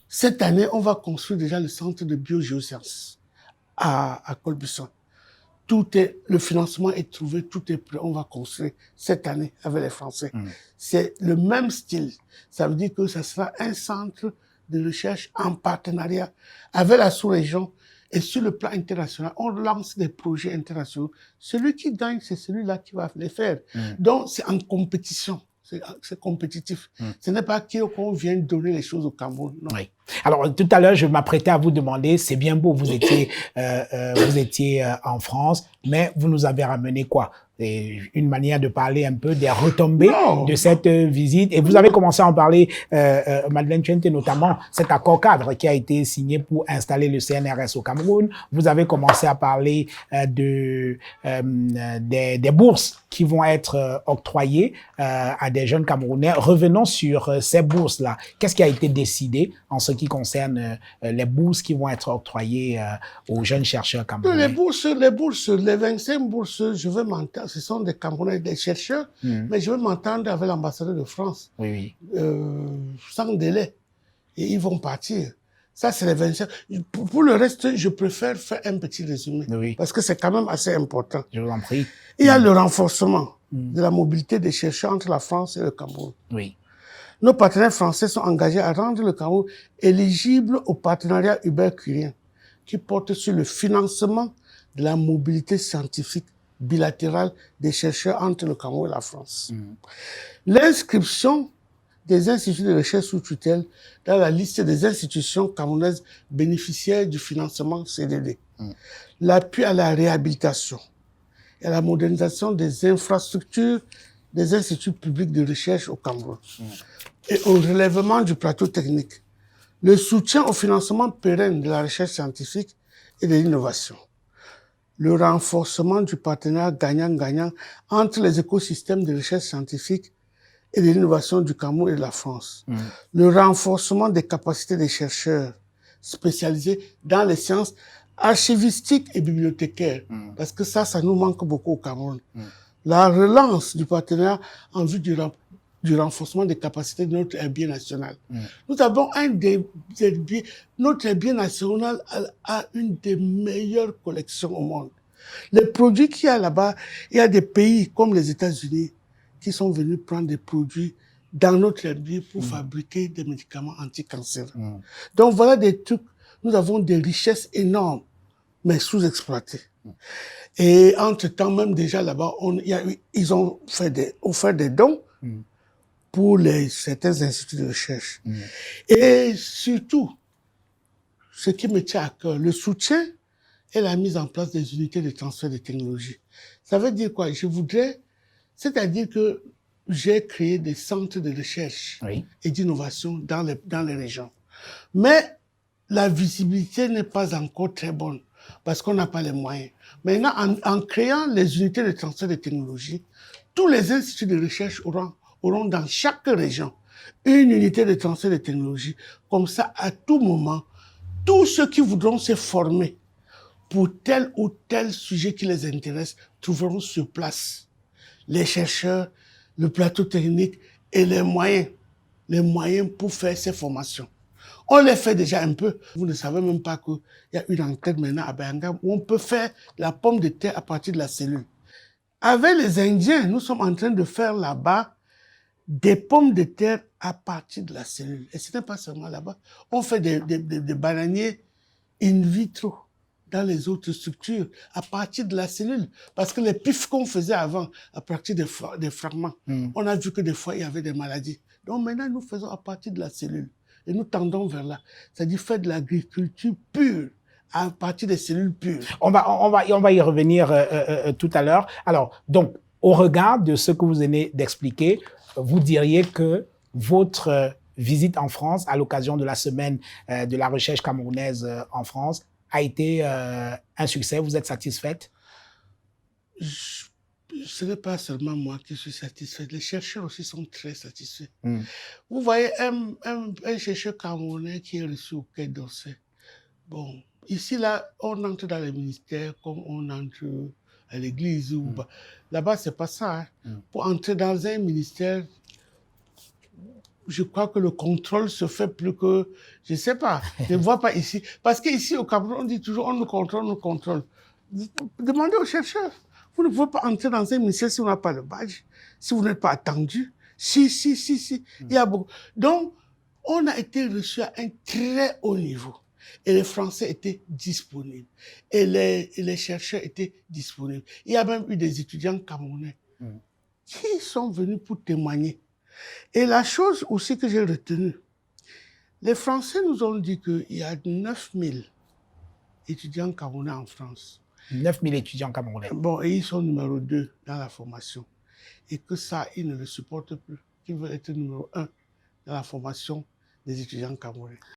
Cette année, on va construire déjà le centre de biogéosciences à Colbuisson. Le financement est trouvé, tout est prêt, on va construire cette année avec les Français. C'est le même style. Ça veut dire que ça sera un centre de recherche en partenariat avec la sous-région et sur le plan international. On lance des projets internationaux. Celui qui gagne, c'est celui-là qui va les faire. Donc, c'est en compétition. C'est compétitif. Ce n'est pas qu'on vient donner les choses au Cameroun. Non. Oui. Alors, tout à l'heure, je m'apprêtais à vous demander, c'est bien beau, vous étiez en France, mais vous nous avez ramené quoi? Une manière de parler un peu des retombées de cette visite. Et vous avez commencé à en parler, Madeleine Tchente, notamment cet accord cadre qui a été signé pour installer le CNRS au Cameroun. Vous avez commencé à parler des bourses qui vont être octroyées à des jeunes Camerounais. Revenons sur ces bourses-là. Qu'est-ce qui a été décidé en ce qui concerne les bourses qui vont être octroyées aux jeunes chercheurs camerounais? Les 25 bourses, je veux m'entendre, ce sont des Camerounais, des chercheurs, mais je veux m'entendre avec l'ambassadeur de France. Oui. Sans délai. Et ils vont partir. Ça, c'est les 25. Pour le reste, je préfère faire un petit résumé. Oui. Parce que c'est quand même assez important. Je vous en prie. Il y a le renforcement de la mobilité des chercheurs entre la France et le Cameroun. Oui. Nos partenaires français sont engagés à rendre le Cameroun éligible au partenariat Hubert-Curien, qui porte sur le financement de la mobilité scientifique bilatérale des chercheurs entre le Cameroun et la France. L'inscription des instituts de recherche sous tutelle dans la liste des institutions camerounaises bénéficiaires du financement CDD. L'appui à la réhabilitation et à la modernisation des infrastructures des instituts publics de recherche au Cameroun et au relèvement du plateau technique. Le soutien au financement pérenne de la recherche scientifique et de l'innovation. Le renforcement du partenariat gagnant-gagnant entre les écosystèmes de recherche scientifique et de l'innovation du Cameroun et de la France. Le renforcement des capacités des chercheurs spécialisés dans les sciences archivistiques et bibliothécaires. Parce que ça nous manque beaucoup au Cameroun. La relance du partenariat en vue du renforcement des capacités de notre herbier national. Nous avons notre herbier national a une des meilleures collections au monde. Les produits qu'il y a là-bas, il y a des pays comme les États-Unis qui sont venus prendre des produits dans notre herbier pour fabriquer des médicaments anti-cancéreux. Donc voilà des trucs, nous avons des richesses énormes, mais sous-exploitées. Et entre-temps, même déjà là-bas, ils ont offert des dons pour certains instituts de recherche. Et surtout, ce qui me tient à cœur, le soutien et la mise en place des unités de transfert de technologie. Ça veut dire quoi? C'est-à-dire que j'ai créé des centres de recherche et d'innovation dans les régions. Mais la visibilité n'est pas encore très bonne parce qu'on n'a pas les moyens. Maintenant, en créant les unités de transfert de technologie, tous les instituts de recherche auront dans chaque région une unité de transfert de technologie. Comme ça, à tout moment, tous ceux qui voudront se former pour tel ou tel sujet qui les intéresse trouveront sur place les chercheurs, le plateau technique et les moyens pour faire ces formations. On les fait déjà un peu. Vous ne savez même pas qu'il y a une antenne maintenant à Bayanga où on peut faire la pomme de terre à partir de la cellule. Avec les Indiens, nous sommes en train de faire là-bas des pommes de terre à partir de la cellule. Et ce n'est pas seulement là-bas. On fait des bananiers in vitro dans les autres structures à partir de la cellule. Parce que les pifs qu'on faisait avant à partir des fragments, on a vu que des fois il y avait des maladies. Donc maintenant, nous faisons à partir de la cellule. Et nous tendons vers là. C'est-à-dire faire de l'agriculture pure à partir des cellules pures. On va y revenir tout à l'heure. Alors, donc, au regard de ce que vous venez d'expliquer, vous diriez que votre visite en France, à l'occasion de la semaine de la recherche camerounaise en France, a été un succès. Vous êtes satisfaite? Ce n'est pas seulement moi qui suis satisfait. Les chercheurs aussi sont très satisfaits. Vous voyez un chercheur camerounais qui est reçu au Quai d'Orsay. Bon, ici, là, on entre dans les ministères comme on entre à l'église. Là-bas, c'est pas ça. Pour entrer dans un ministère, je crois que le contrôle se fait plus que, je ne sais pas, je ne vois pas ici. Parce qu'ici au Cameroun, on dit toujours, on nous contrôle, on nous contrôle. Demandez aux chercheurs. Vous ne pouvez pas entrer dans un ministère si vous n'avez pas le badge, si vous n'êtes pas attendu. Si. Il y a beaucoup. Donc, on a été reçu à un très haut niveau. Et les Français étaient disponibles. Et les chercheurs étaient disponibles. Il y a même eu des étudiants camerounais qui sont venus pour témoigner. Et la chose aussi que j'ai retenue, les Français nous ont dit qu'il y a 9000 étudiants camerounais en France. 9000 étudiants camerounais. Bon, et ils sont numéro 2 dans la formation. Et que ça, ils ne le supportent plus. Qu'ils veulent être numéro 1 dans la formation des étudiants camerounais.